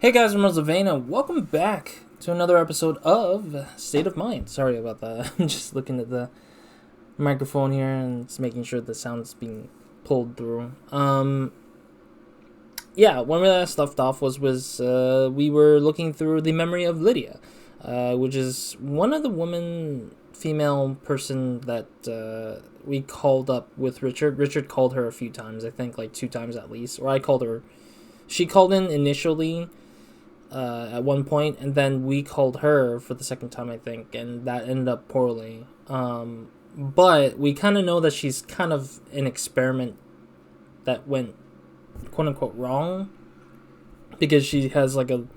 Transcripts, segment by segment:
Hey guys, I'm RozaldVaneGAME, and welcome back to another episode of State of Mind. Sorry about that. I'm just looking at the microphone here and just making sure the sound's being pulled through. Yeah, when we last left off was we were looking through the memory of Lydia, which is one of the female person that we called up with Richard. Richard called her a few times, I think like 2 times at least, or I called her. She called in initially. At one point, and then we called her for the second time, I think, and that ended up poorly. But we kind of know that she's kind of an experiment that went quote unquote wrong, because she has like a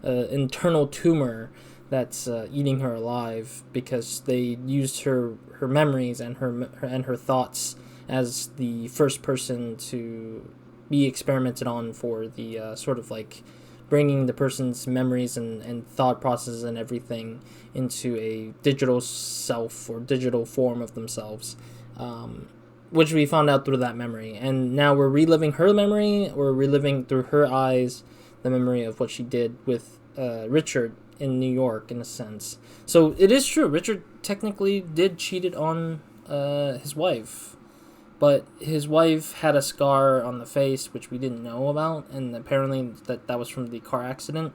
internal tumor that's eating her alive, because they used her memories and her thoughts as the first person to be experimented on for the sort of like bringing the person's memories and thought processes and everything into a digital self or digital form of themselves, which we found out through that memory. And now we're reliving her memory, or reliving through her eyes the memory of what she did with Richard in New York, in a sense. So it is true, Richard technically did cheated on his wife. But his wife had a scar on the face, which we didn't know about, and apparently that was from the car accident.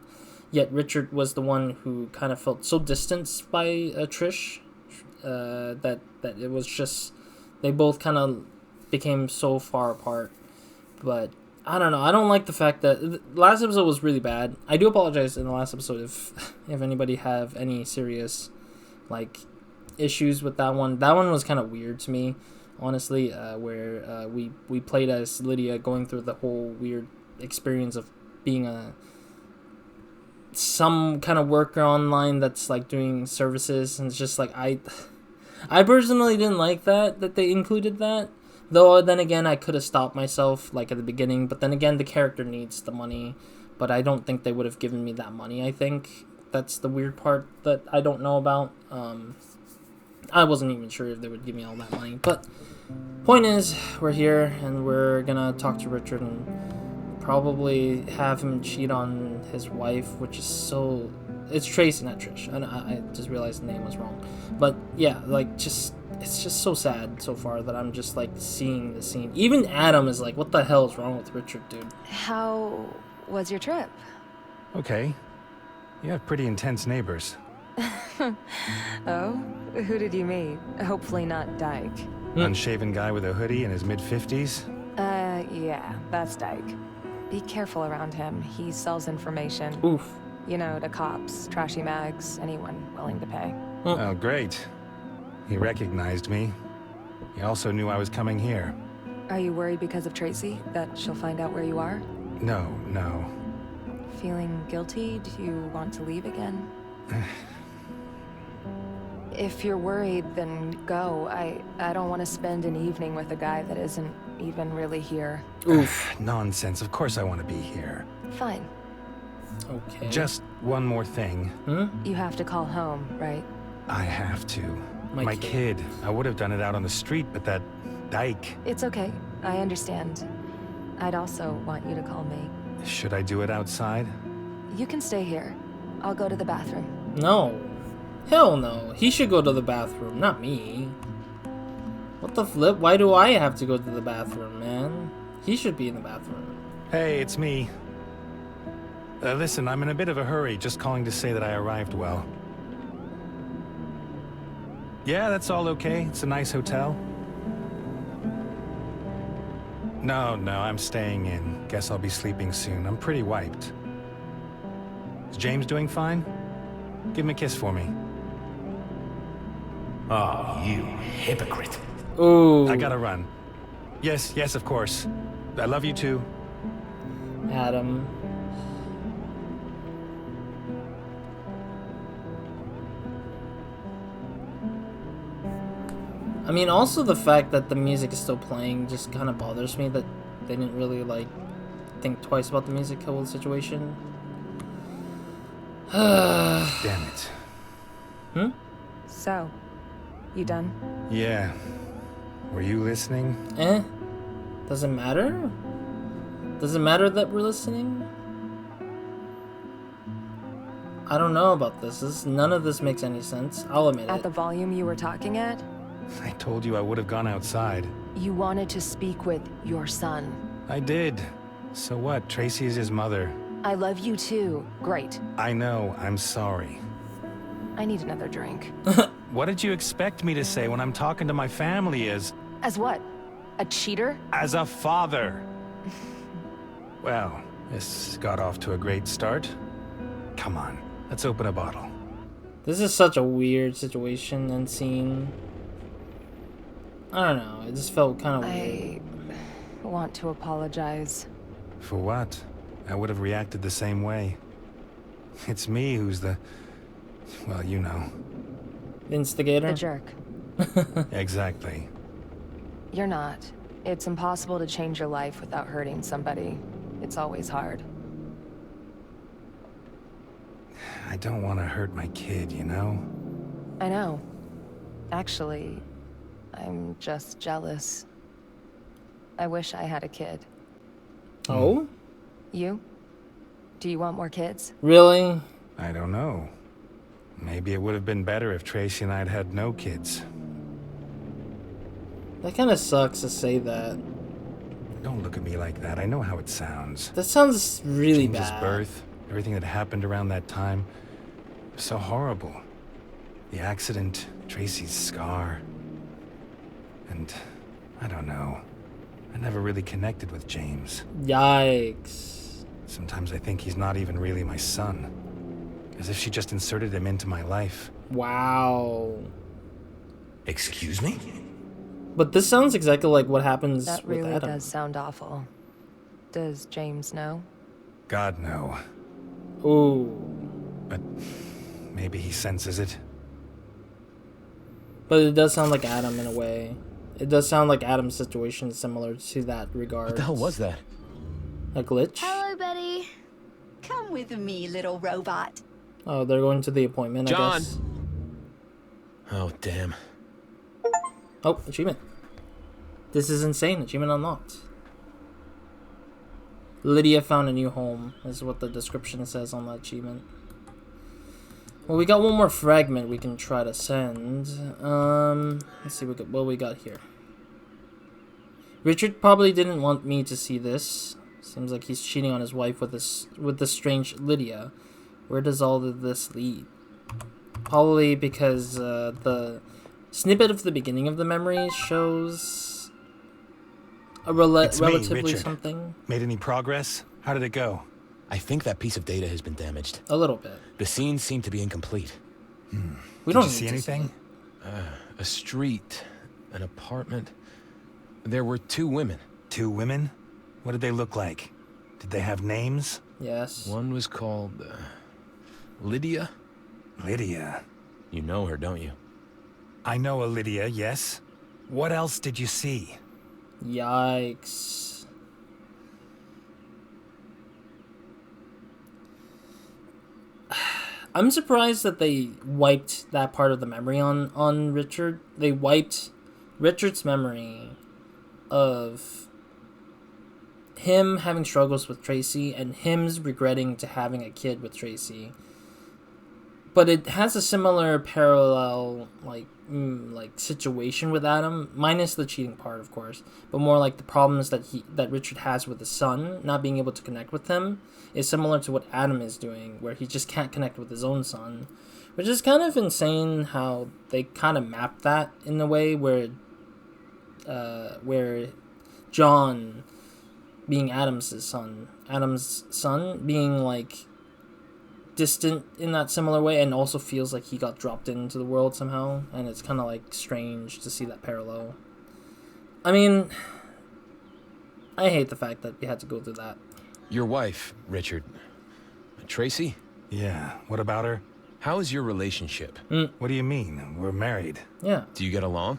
Yet Richard was the one who kind of felt so distanced by Trish that it was just, they both kind of became so far apart. But I don't know. I don't like the fact that the last episode was really bad. I do apologize in the last episode if anybody have any serious like issues with that one. That one was kind of weird to me, honestly, where we played as Lydia going through the whole weird experience of being some kind of worker online that's like doing services, and it's just like I personally didn't like that they included that, though. Then again, I could have stopped myself like at the beginning, but then again, the character needs the money, but I don't think they would have given me that money. I think that's the weird part that I don't know about. I wasn't even sure if they would give me all that money. But point is, we're here, and we're gonna talk to Richard and probably have him cheat on his wife, which is so... It's Tracy, not Trish. And I just realized the name was wrong. But yeah, like, it's just so sad so far that I'm just like seeing the scene. Even Adam is like, what the hell is wrong with Richard, dude? How was your trip? Okay. You have pretty intense neighbors. Oh? Who did you meet? Hopefully not Dyke. Unshaven guy with a hoodie in his mid-50s? Yeah, that's Dyke. Be careful around him. He sells information. Oof. You know, to cops, trashy mags, anyone willing to pay. Oh, great. He recognized me. He also knew I was coming here. Are you worried because of Tracy, that she'll find out where you are? No. Feeling guilty? Do you want to leave again? If you're worried, then go. I don't want to spend an evening with a guy that isn't even really here. Oof. Nonsense. Of course I want to be here. Fine. Okay. Just one more thing. You have to call home, right? I have to. My kid. I would have done it out on the street, but that Dyke. It's okay. I understand. I'd also want you to call me. Should I do it outside? You can stay here. I'll go to the bathroom. No. Hell no. He should go to the bathroom, not me. What the flip? Why do I have to go to the bathroom, man? He should be in the bathroom. Hey, it's me. Listen, I'm in a bit of a hurry, just calling to say that I arrived well. Yeah, that's all okay. It's a nice hotel. No, I'm staying in. Guess I'll be sleeping soon. I'm pretty wiped. Is James doing fine? Give him a kiss for me. Oh, you hypocrite. Ooh. I gotta run. Yes, of course. I love you too. Adam. I mean, also the fact that the music is still playing just kind of bothers me, that they didn't really, like, think twice about the music whole situation. Damn it. So, you done? Yeah. Were you listening? Does it matter? Does it matter that we're listening? I don't know about this. None of this makes any sense. I'll admit At it. the volume you were talking at, I told you I would have gone outside. you wanted to speak with your son. I did. So what? Tracy is his mother. I love you too. Great. I know. I'm sorry. I need another drink. What did you expect me to say when I'm talking to my family As what? A cheater? as a father? Well, this got off to a great start. Come on, let's open a bottle. This is such a weird situation and scene. I don't know. It just felt kind of weird. I want to apologize. For what? I would have reacted the same way. It's me who's the... well, you know. Instigator? The jerk. Exactly. You're not. It's impossible to change your life without hurting somebody. It's always hard. I don't want to hurt my kid, you know? I know. Actually, I'm just jealous. I wish I had a kid. Oh? You? Do you want more kids? Really? I don't know. Maybe it would have been better if Tracy and I had had no kids. That kind of sucks to say that. Don't look at me like that. I know how it sounds. That sounds really James's bad. birth, everything that happened around that time, was so horrible. The accident, Tracy's scar, and I don't know. I never really connected with James. Yikes. Sometimes I think he's not even really my son. As if she just inserted him into my life. Wow. Excuse me? But this sounds exactly like what happens That with really Adam. does sound awful. Does James know? God, no. Ooh. But maybe he senses it. But it does sound like Adam in a way. It does sound like Adam's situation is similar to that regard. What the hell was that? A glitch? Hello, Betty. Come with me, little robot. Oh, they're going to the appointment, I John! guess. Oh, damn. Oh, achievement. This is insane. Achievement unlocked. Lydia found a new home, is what the description says on the achievement. Well, we got one more fragment we can try to send. Let's see what we got here. Richard probably didn't want me to see this. Seems like he's cheating on his wife with this strange Lydia. Where does all of this lead? Probably because the snippet of the beginning of the memory shows a It's me, relatively Richard. something. Made any progress? How did it go? I think that piece of data has been damaged. A little bit. The scenes seem to be incomplete. We Did don't you need see to anything? A street, an apartment. There were 2 women. 2 women? What did they look like? Did they have names? Yes. One was called Lydia. Lydia. You know her, don't you? I know a Lydia, yes. What else did you see? Yikes. I'm surprised that they wiped that part of the memory on Richard. They wiped Richard's memory of him having struggles with Tracy and him regretting to having a kid with Tracy. But it has a similar parallel like situation with Adam, minus the cheating part, of course, but more like the problems that Richard has with his son, not being able to connect with him, is similar to what Adam is doing, where he just can't connect with his own son, which is kind of insane how they kind of map that in a way where John, being Adam's son being like distant in that similar way, and also feels like he got dropped into the world somehow, and it's kind of like strange to see that parallel. I mean, I hate the fact that we had to go through that. Your wife, Richard. Tracy? Yeah, what about her? How is your relationship? What do you mean? We're married. Yeah. Do you get along?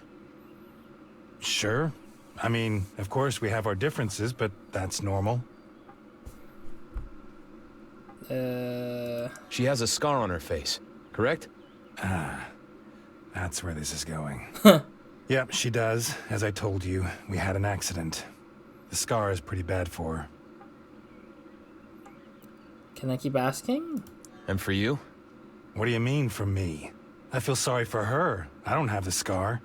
Sure. I mean, of course we have our differences, but that's normal. She has a scar on her face, correct? That's where this is going. Yep, she does. As I told you, we had an accident. The scar is pretty bad for her. Can I keep asking? And for you? What do you mean from me? I feel sorry for her. I don't have the scar.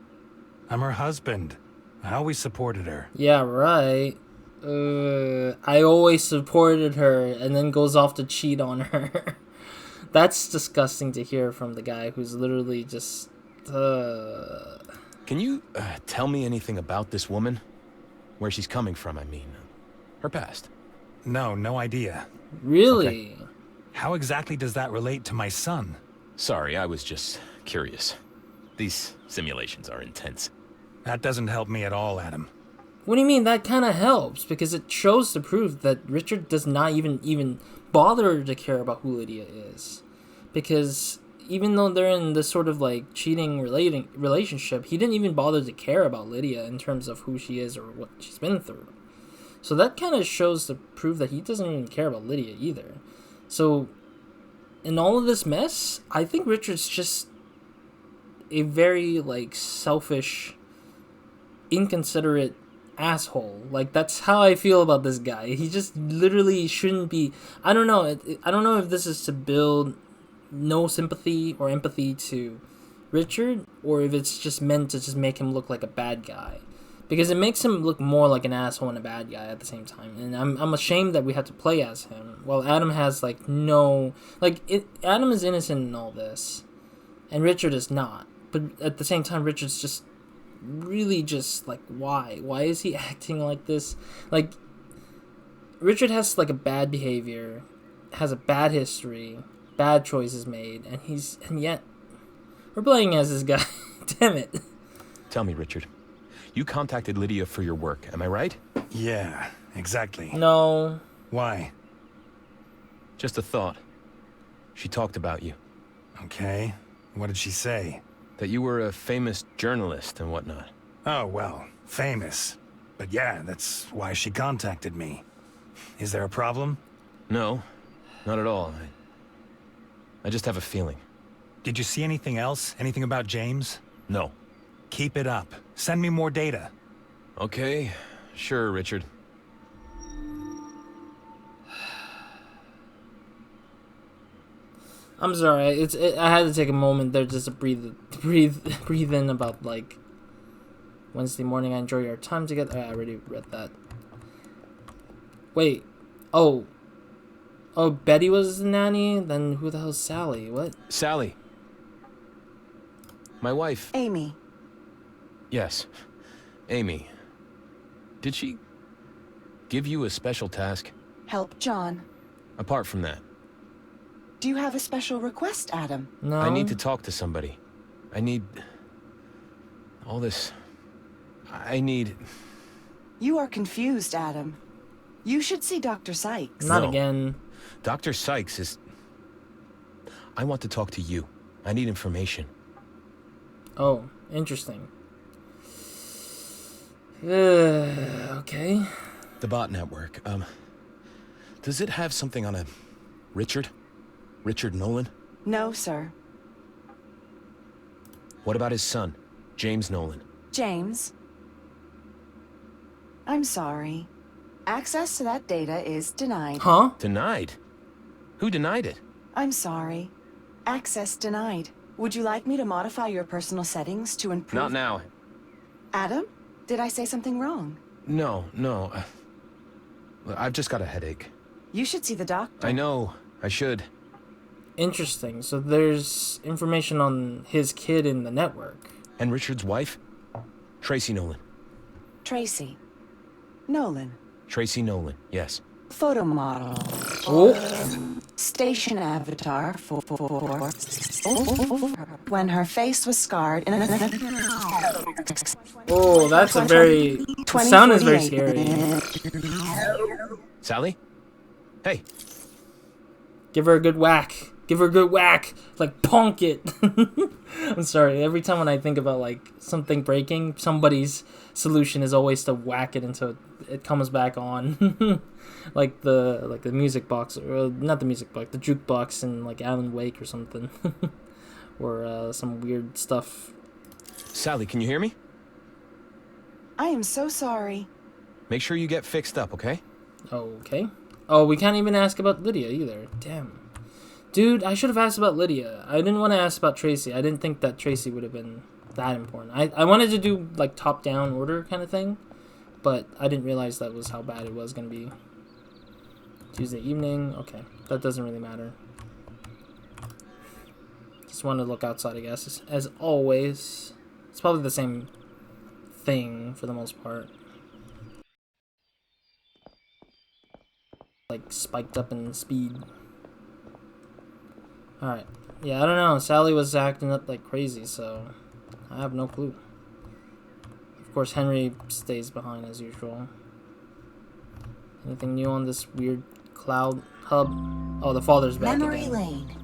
I'm her husband. I always supported her. Yeah, right. I always supported her and then goes off to cheat on her. That's disgusting to hear from the guy who's literally just... Can you tell me anything about this woman? Where she's coming from, I mean. Her past. No idea. Really? Okay. How exactly does that relate to my son? Sorry, I was just curious. These simulations are intense. That doesn't help me at all, Adam. What do you mean? That kind of helps, because it shows to prove that Richard does not even bother to care about who Lydia is. Because even though they're in this sort of like cheating relationship, he didn't even bother to care about Lydia in terms of who she is or what she's been through. So that kind of shows to prove that he doesn't even care about Lydia either. So in all of this mess, I think Richard's just a very like selfish, inconsiderate asshole. Like, that's how I feel about this guy. He just literally shouldn't be. I don't know. I don't know if this is to build no sympathy or empathy to Richard, or if it's just meant to just make him look like a bad guy, because it makes him look more like an asshole and a bad guy at the same time. And I'm ashamed that we have to play as him, while Adam has like no Adam is innocent in all this, and Richard is not. But at the same time, Richard's just really just like, why is he acting like this? Like, Richard has like a bad behavior, has a bad history, bad choices made, and yet we're playing as this guy. Damn it. Tell me, Richard. You contacted Lydia for your work, am I right? Yeah, exactly. No. Why? Just a thought. She talked about you. Okay. What did she say? That you were a famous journalist and whatnot. Oh, well, famous. But yeah, that's why she contacted me. Is there a problem? No, not at all. I just have a feeling. Did you see anything else? Anything about James? No. Keep it up. Send me more data. Okay, sure, Richard. I'm sorry. I had to take a moment there just to breathe in about like Wednesday morning. I enjoy our time together. I already read that. Wait. Oh, Betty was the nanny? Then who the hell's Sally? What? Sally. My wife. Amy. Yes, Amy. Did she give you a special task? Help John. Apart from that. Do you have a special request, Adam? No. I need to talk to somebody. I need... all this... I need... You are confused, Adam. You should see Dr. Sykes. Not No. again. Dr. Sykes is... I want to talk to you. I need information. Oh, interesting. Okay. The bot network, does it have something on a... Richard? Richard Nolan? No, sir. What about his son, James Nolan? James? I'm sorry. Access to that data is denied. Huh? Denied? Who denied it? I'm sorry. Access denied. Would you like me to modify your personal settings to improve... Not now. Adam? Did I say something wrong? No. I've just got a headache. You should see the doctor. I know. I should. Interesting. So there's information on his kid in the network. And Richard's wife? Tracy Nolan. Tracy. Nolan. Tracy Nolan, yes. Photo model. Oh. Station avatar for when her face was scarred in Oh, that's a very... The sound is very scary. Sally? Hey. Give her a good whack. Give her a good whack. Like, punk it. I'm sorry. Every time when I think about, like, something breaking, somebody's solution is always to whack it until it comes back on. like the music box. Or not the music box. The jukebox in, like, Alan Wake or something. Or some weird stuff. Sally, can you hear me? I am so sorry. Make sure you get fixed up, okay? Okay. Oh, we can't even ask about Lydia either. Damn. Dude, I should have asked about Lydia. I didn't want to ask about Tracy. I didn't think that Tracy would have been that important. I wanted to do, like, top-down order kind of thing, but I didn't realize that was how bad it was going to be. Tuesday evening. Okay, that doesn't really matter. Just wanted to look outside, I guess. As always, it's probably the same thing for the most part. Like, spiked up in speed. Alright. Yeah, I don't know. Sally was acting up like crazy, so I have no clue. Of course, Henry stays behind as usual. Anything new on this weird cloud hub? Oh, the father's back Memory again. Lane,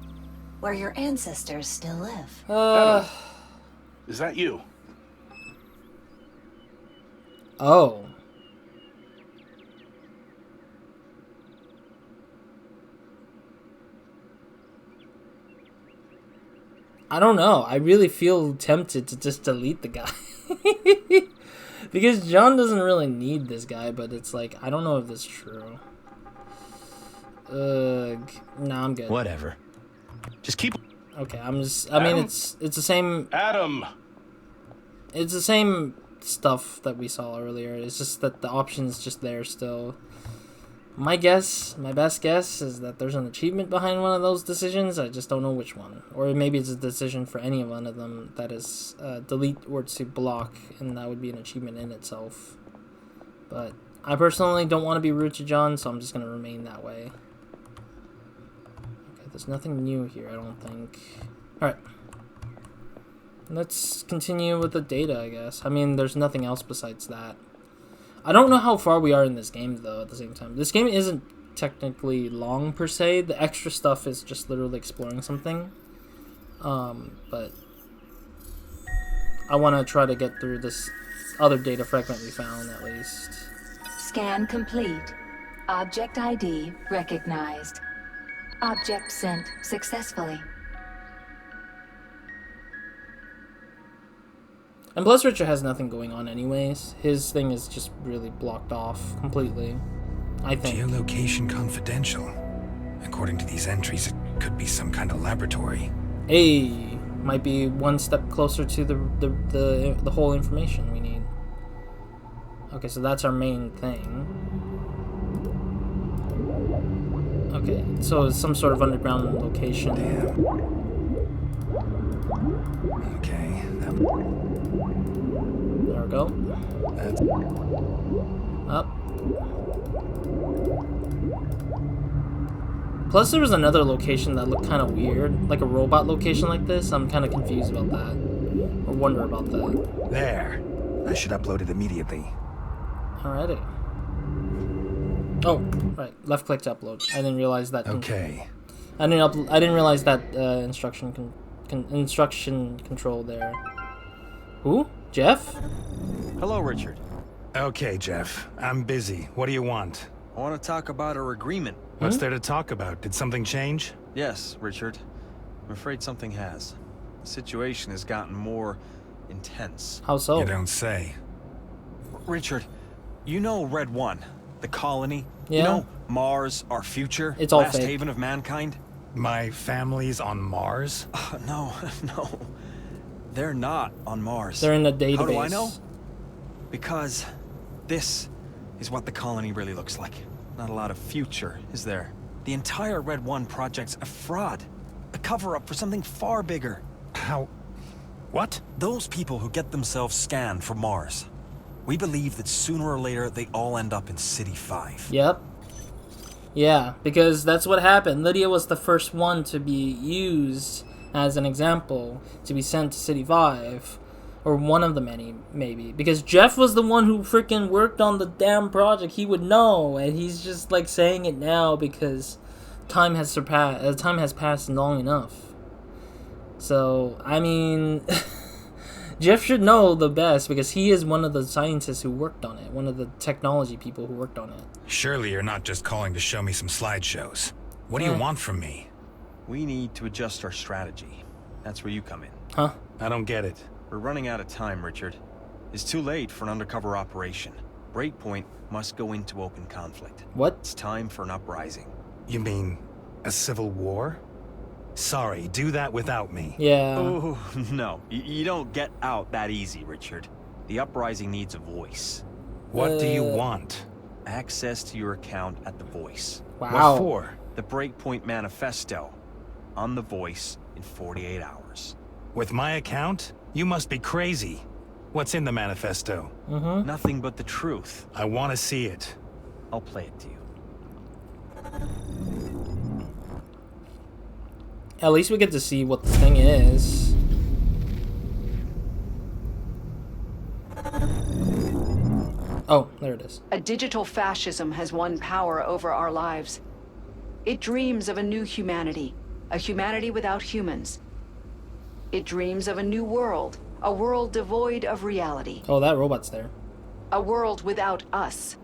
where your ancestors still live. Is that you? Oh. I don't know. I really feel tempted to just delete the guy. Because John doesn't really need this guy, but it's like, I don't know if that's true. Nah, I'm good. Whatever. Just keep... Okay, I mean, it's the same... Adam! It's the same stuff that we saw earlier. It's just that the option's just there still. My best guess, is that there's an achievement behind one of those decisions. I just don't know which one. Or maybe it's a decision for any one of them that is delete or to block, and that would be an achievement in itself. But I personally don't want to be rude to John, so I'm just going to remain that way. Okay, there's nothing new here, I don't think. Alright. Let's continue with the data, I guess. I mean, there's nothing else besides that. I don't know how far we are in this game, though, at the same time. This game isn't technically long, per se. The extra stuff is just literally exploring something. But I want to try to get through this other data fragment we found, at least. Scan complete. Object ID recognized. Object sent successfully. And plus, Richard has nothing going on anyways. His thing is just really blocked off completely, I think. Geolocation confidential. According to these entries, it could be some kind of laboratory. Hey, might be one step closer to the whole information we need. Okay, so that's our main thing. Okay, so it's some sort of underground location. Damn. Okay, there we go. that's... Up. Plus, there was another location that looked kind of weird, like a robot location like this. I'm kind of confused about that, or wonder about that. There. I should upload it immediately. Alrighty. Oh, right. Left click to upload. I didn't realize that. Okay. I didn't realize that instruction control there. Who? Jeff? Hello, Richard. Okay, Jeff. I'm busy. What do you want? I want to talk about our agreement. What's there to talk about? Did something change? Yes, Richard. I'm afraid something has. The situation has gotten more intense. How so? You don't say. Richard, you know Red One, the colony? Yeah. You know Mars, our future? It's all last fake. haven of mankind? My family's on Mars? No, no. They're not on Mars. They're in the database. How do I know? Because this is what the colony really looks like. Not a lot of future, is there? The entire Red One project's a fraud. A cover-up for something far bigger. How? What? Those people who get themselves scanned for Mars. We believe that sooner or later they all end up in City 5. Yep. Yeah, because that's what happened. Lydia was the first one to be used as an example to be sent to City 5. Or one of the many, maybe. Because Jeff was the one who freaking worked on the damn project. He would know. And he's just like saying it now because time has passed long enough. So, I mean... Jeff should know the best because he is one of the scientists who worked on it. One of the technology people who worked on it. Surely you're not just calling to show me some slideshows. What do you want from me? We need to adjust our strategy. That's where you come in. Huh? I don't get it. We're running out of time, Richard. It's too late for an undercover operation. Breakpoint must go into open conflict. What? It's time for an uprising. You mean a civil war? Sorry, do that without me. Yeah. Oh, no. You don't get out that easy, Richard. The uprising needs a voice. What do you want? Access to your account at The Voice. Wow. What for? The Breakpoint Manifesto. On The Voice in 48 hours. With my account? You must be crazy. What's in the manifesto? Nothing but the truth. I want to see it. I'll play it to you. At least we get to see what the thing is. Oh, there it is. A digital fascism has won power over our lives. It dreams of a new humanity, a humanity without humans. It dreams of a new world, a world devoid of reality. Oh, that robot's there. A world without us.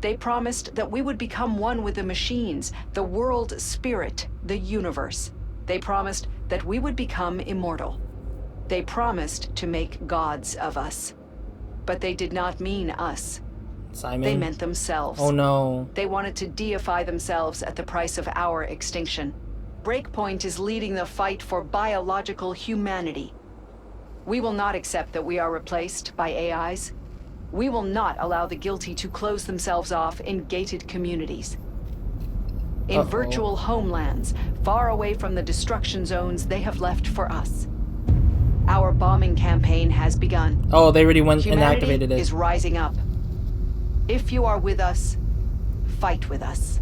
They promised that we would become one with the machines, the world spirit, the universe. They promised that we would become immortal. They promised to make gods of us. But they did not mean us. Simon. They meant themselves. Oh no. They wanted to deify themselves at the price of our extinction. Breakpoint is leading the fight for biological humanity. We will not accept that we are replaced by AIs. We will not allow the guilty to close themselves off in gated communities. In virtual homelands, far away from the destruction zones they have left for us. Our bombing campaign has begun. Oh, they already went and Humanity activated it. is rising up. If you are with us, fight with us.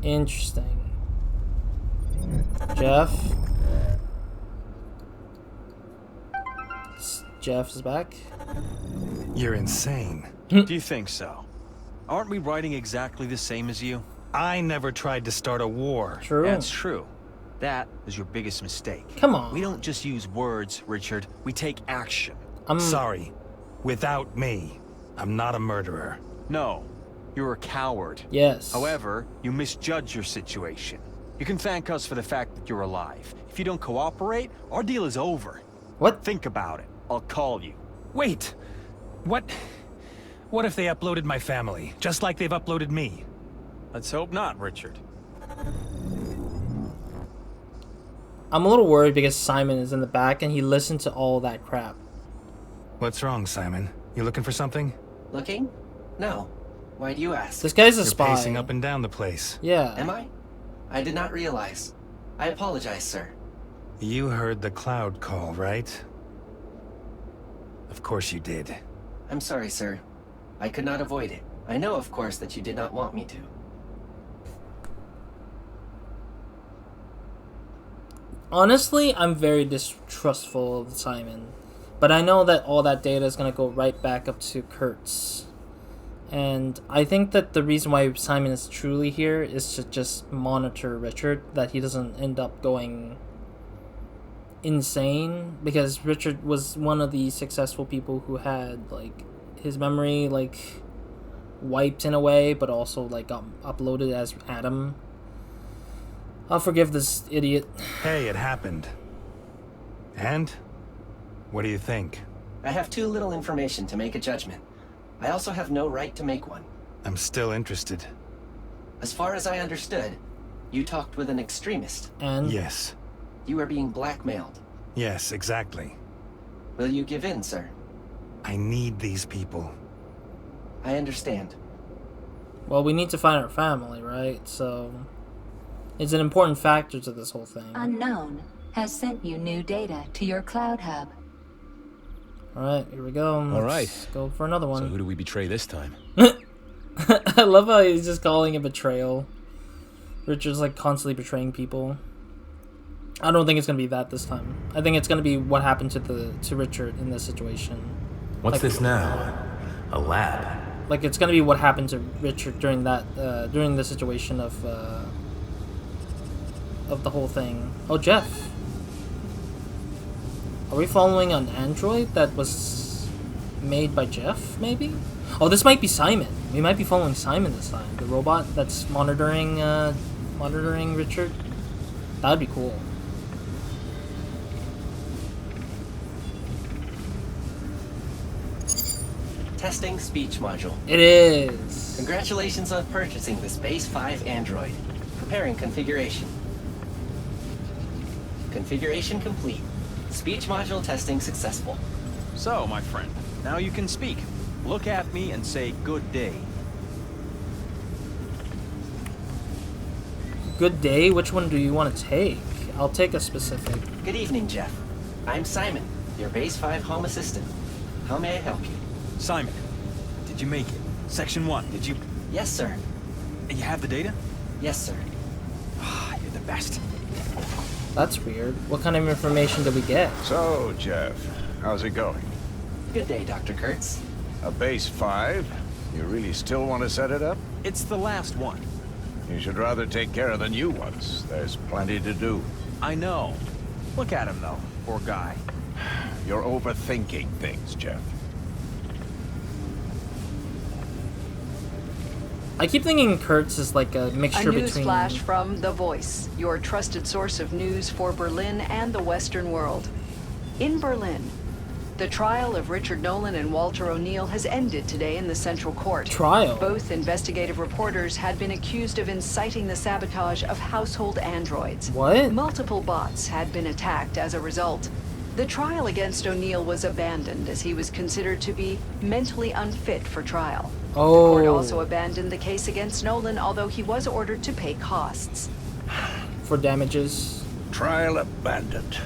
Interesting. Jeff. Jeff is back. You're insane. Do you think so? Aren't we writing exactly the same as you? I never tried to start a war. True. That's true. That is your biggest mistake. Come on. We don't just use words, Richard. We take action. I'm Sorry. Without me, I'm not a murderer. No, you're a coward. Yes. However, you misjudge your situation. You can thank us for the fact that you're alive. If you don't cooperate, our deal is over. What? Think about it. I'll call you. Wait! What if they uploaded my family, just like they've uploaded me? Let's hope not, Richard. I'm a little worried because Simon is in the back and he listened to all that crap. What's wrong, Simon? You looking for something? Looking? No. Why do you ask? This guy's a You're spy. pacing up and down the place. Yeah. Am I? I did not realize. I apologize, sir. You heard the cloud call, right? Of course you did. I'm sorry, sir. I could not avoid it. I know, of course, that you did not want me to. Honestly, I'm very distrustful of Simon. But I know that all that data is going to go right back up to Kurtz. And I think that the reason why Simon is truly here is to just monitor Richard, that he doesn't end up going insane, because Richard was one of the successful people who had like his memory like wiped in a way, but also like got uploaded as Adam. I'll forgive this idiot. Hey, it happened. And? What do you think? I have too little information to make a judgment. I also have no right to make one. I'm still interested. As far as I understood, you talked with an extremist. And Yes. You are being blackmailed. Yes, exactly. Will you give in, sir? I need these people. I understand. well, we need to find our family, right? So it's an important factor to this whole thing. Unknown has sent you new data to your cloud hub. Alright, here we go. All right. Let's go for another one. So who do we betray this time? I love how he's just calling it betrayal. Richard's like constantly betraying people. I don't think it's gonna be that this time. I think it's gonna be what happened to Richard in this situation. What's Like- this now? A lab? Like it's gonna be what happened to Richard during that during the situation of the whole thing. Oh, Jeff. Are we following an android that was made by Jeff, maybe? Oh, this might be Simon. We might be following Simon this time. The robot that's monitoring Richard. That would be cool. Testing speech module. It is. Congratulations on purchasing this Base 5 android. Preparing configuration. Configuration complete. Speech module testing successful. So, my friend, now you can speak. Look at me and say good day. Good day? Which one do you want to take? I'll take a specific. Good evening, Jeff. I'm Simon, your Base 5 home assistant. How may I help you? Simon, did you make it? Section 1, did you... Yes, sir. You have the data? Yes, sir. You're the best. That's weird. What kind of information did we get? So, Jeff, how's it going? Good day, Dr. Kurtz. A Base 5? You really still want to set it up? It's the last one. You should rather take care of the new ones. There's plenty to do. I know. Look at him, though. Poor guy. You're overthinking things, Jeff. I keep thinking Kurtz is like a mixture A news between... flash from The Voice, your trusted source of news for Berlin and the Western world. In Berlin, the trial of Richard Nolan and Walter O'Neill has ended today in the Central Court. Trial? Both investigative reporters had been accused of inciting the sabotage of household androids. What? Multiple bots had been attacked as a result. The trial against O'Neill was abandoned as he was considered to be mentally unfit for trial. Oh. The court also abandoned the case against Nolan, although he was ordered to pay costs. For damages. Trial abandoned.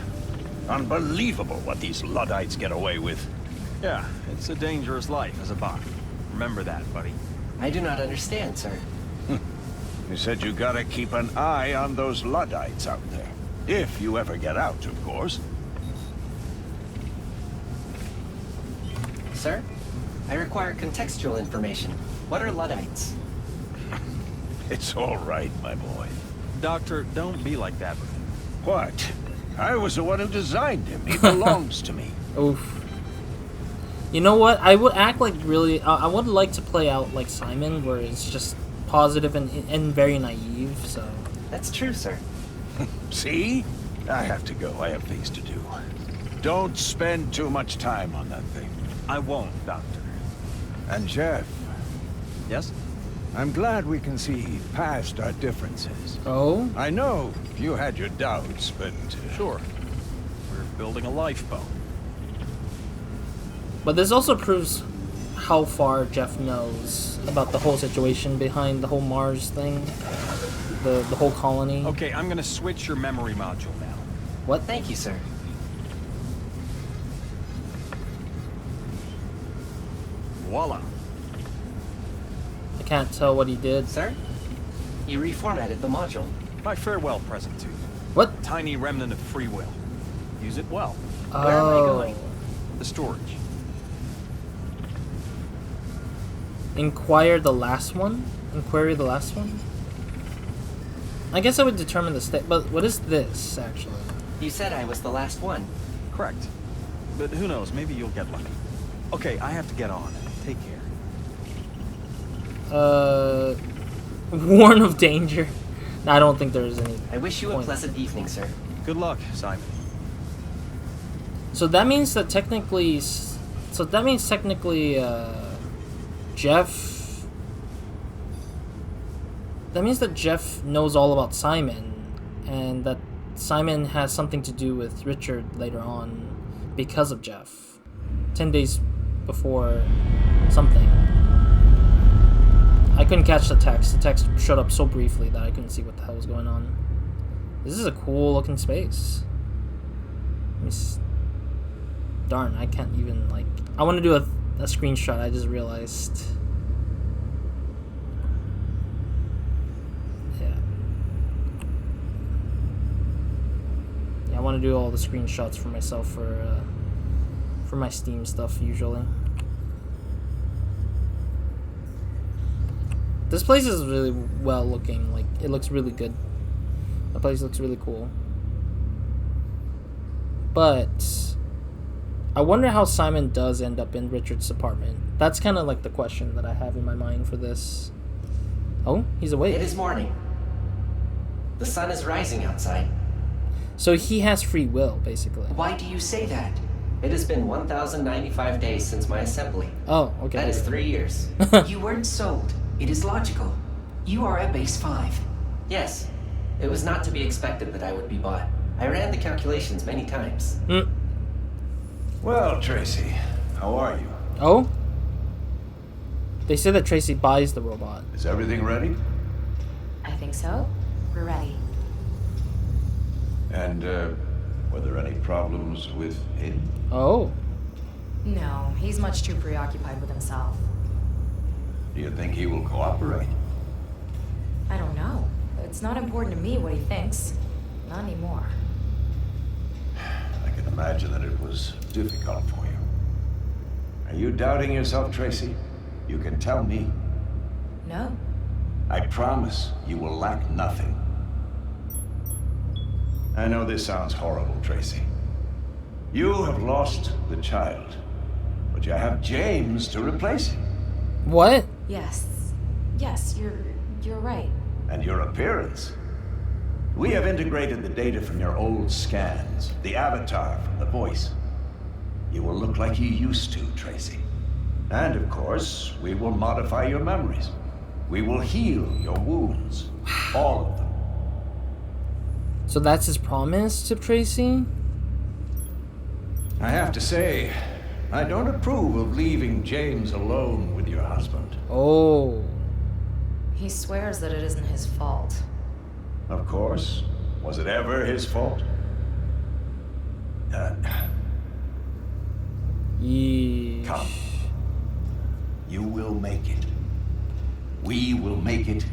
Unbelievable what these Luddites get away with. Yeah, it's a dangerous life as a bot. Remember that, buddy. I do not understand, sir. You said you gotta keep an eye on those Luddites out there. If you ever get out, of course. Sir, I require contextual information. What are Luddites? It's all right, my boy. Doctor, don't be like that with him. What? I was the one who designed him. He belongs to me. Oof. You know what? I would act like really... I would like to play out like Simon, where it's just positive and very naive, so... That's true, sir. See? I have to go. I have things to do. Don't spend too much time on that thing. I won't, Doctor. And Jeff. Yes? I'm glad we can see past our differences. Oh? I know you had your doubts, but... Sure. We're building a lifeboat. But this also proves how far Jeff knows about the whole situation behind the whole Mars thing. The whole colony. Okay, I'm gonna switch your memory module now. What? Thank you, sir. Voila. I can't tell what he did. Sir? You reformatted the module. My farewell present to you. What? Tiny remnant of free will. Use it well. Oh. Where am I going? The storage. Inquire the last one? Inquiry the last one? I guess I would determine the state, but what is this, actually? You said I was the last one. Correct. But who knows, maybe you'll get lucky. Okay, I have to get on. Take care. Warn of danger. No, I don't think there's any. I wish you a pleasant evening, sir. Good luck, Simon. So that means that technically, Jeff. That means that Jeff knows all about Simon, and that Simon has something to do with Richard later on because of Jeff. 10 days before something. I couldn't catch the text. The text showed up so briefly that I couldn't see what the hell was going on. This is a cool looking space. Darn, I can't even, like... I want to do a screenshot, I just realized. Yeah, I want to do all the screenshots for myself for my Steam stuff, usually. This place is really well looking, like, it looks really good. The place looks really cool. But I wonder how Simon does end up in Richard's apartment. That's kind of like the question that I have in my mind for this. Oh, he's awake. It is morning. The sun is rising outside. So he has free will, basically. Why do you say that? It has been 1,095 days since my assembly. Oh, okay. That is 3 years. You weren't sold. It is logical. You are at base 5. Yes. It was not to be expected that I would be bought. I ran the calculations many times. Well, Tracy, how are you? Oh? They say that Tracy buys the robot. Is everything ready? I think so. We're ready. And, were there any problems with him? Oh. No, he's much too preoccupied with himself. Do you think he will cooperate? I don't know. It's not important to me what he thinks. Not anymore. I can imagine that it was difficult for you. Are you doubting yourself, Tracy? You can tell me. No. I promise you will lack nothing. I know this sounds horrible, Tracy. You have lost the child, but you have James to replace him. What? Yes. Yes, you're right. And your appearance. We have integrated the data from your old scans, the avatar from the voice. You will look like you used to, Tracy. And of course, we will modify your memories. We will heal your wounds. All of them. So that's his promise to Tracy? I have to say, I don't approve of leaving James alone with your husband. Oh. He swears that it isn't his fault. Of course. Was it ever his fault? Yeesh. Come. You will make it. We will make it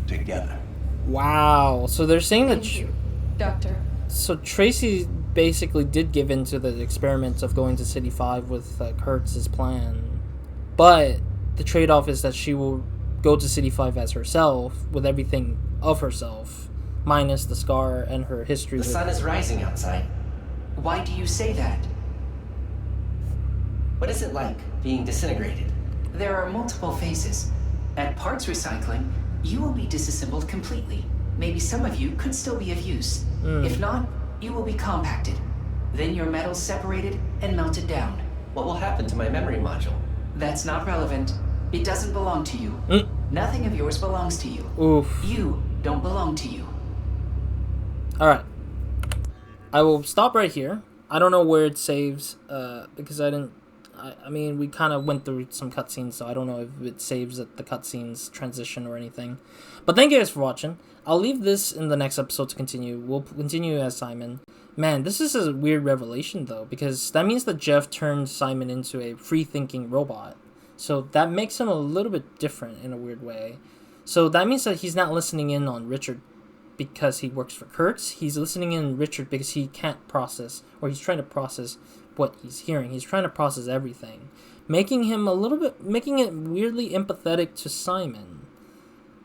together. Wow. So they're saying that... Thank you, Doctor. So Tracy basically did give in to the experiments of going to City 5 with Kurtz's plan. But the trade-off is that she will go to City 5 as herself, with everything of herself, minus the scar and her history. The sun is rising outside. Why do you say that? What is it like, being disintegrated? There are multiple phases. At parts recycling, you will be disassembled completely. Maybe some of you could still be of use. If not, you will be compacted. Then your metals separated and melted down. What will happen to my memory module? That's not relevant. It doesn't belong to you. Nothing of yours belongs to you. Oof. You don't belong to you. Alright. I will stop right here. I don't know where it saves, because I didn't... I mean, we kind of went through some cutscenes, so I don't know if it saves at the cutscenes transition or anything. But thank you guys for watching. I'll leave this in the next episode to continue. We'll continue as Simon. Man, this is a weird revelation, though, because that means that Jeff turned Simon into a free-thinking robot. So that makes him a little bit different in a weird way. So that means that he's not listening in on Richard because he works for Kurtz. He's listening in on Richard because he can't process, or he's trying to process what he's hearing. He's trying to process everything, making him making it weirdly empathetic to Simon.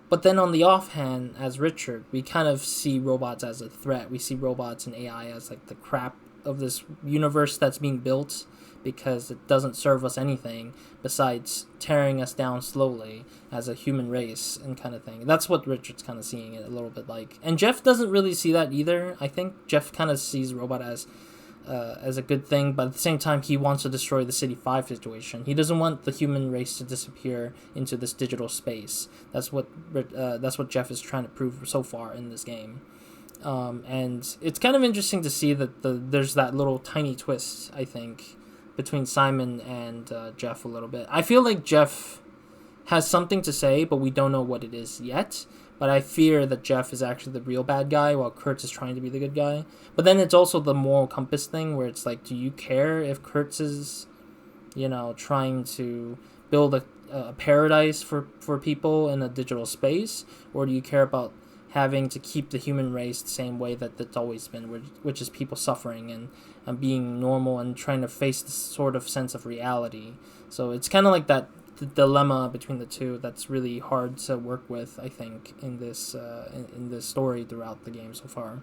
But then on the offhand, as Richard, we kind of see robots as a threat. We see robots and AI as like the crap of this universe that's being built, because it doesn't serve us anything besides tearing us down slowly as a human race and kind of thing. That's what Richard's kind of seeing it a little bit like. And Jeff doesn't really see that either. I think Jeff kind of sees robot as a good thing, but at the same time, he wants to destroy the City 5 situation. He doesn't want the human race to disappear into this digital space. That's what Jeff is trying to prove so far in this game. And it's kind of interesting to see that there's that little tiny twist, I think, between Simon and Jeff a little bit. I feel like Jeff has something to say, but we don't know what it is yet. But I fear that Jeff is actually the real bad guy, while Kurtz is trying to be the good guy. But then it's also the moral compass thing, where it's like, do you care if Kurtz is, trying to build a paradise for people in a digital space? Or do you care about having to keep the human race the same way that it's always been, which is people suffering and being normal and trying to face this sort of sense of reality? So it's kind of like that the dilemma between the two that's really hard to work with, I think, in this story throughout the game so far.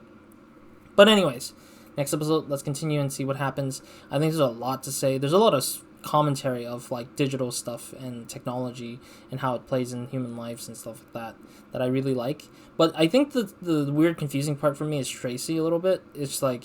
But anyways, next episode, let's continue and see what happens. I think there's a lot to say. There's a lot of commentary of like digital stuff and technology and how it plays in human lives and stuff like that I really like. But I think the weird confusing part for me is Tracy a little bit. It's like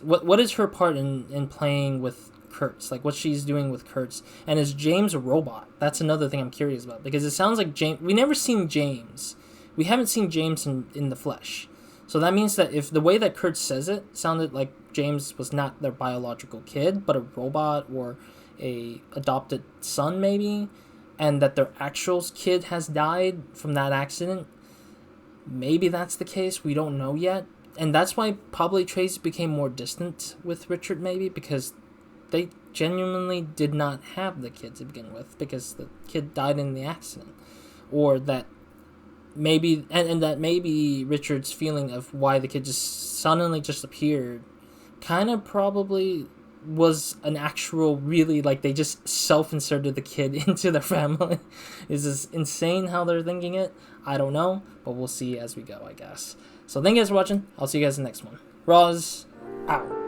what is her part in playing with Kurtz, like what she's doing with Kurtz. And is James a robot? That's another thing I'm curious about, because it sounds like James, we never seen James. We haven't seen James in the flesh. So that means that if the way that Kurtz says it sounded like James was not their biological kid, but a robot or a adopted son maybe, and that their actual kid has died from that accident, maybe that's the case. We don't know yet. And that's why probably Tracy became more distant with Richard, maybe, because they genuinely did not have the kid to begin with, because the kid died in the accident. Or that maybe, and that maybe Richard's feeling of why the kid just suddenly just appeared kind of probably was an actual, really, like, they just self-inserted the kid into their family. Is this insane how they're thinking it? I don't know, but we'll see as we go, I guess. So thank you guys for watching. I'll see you guys in the next one. Roz, out.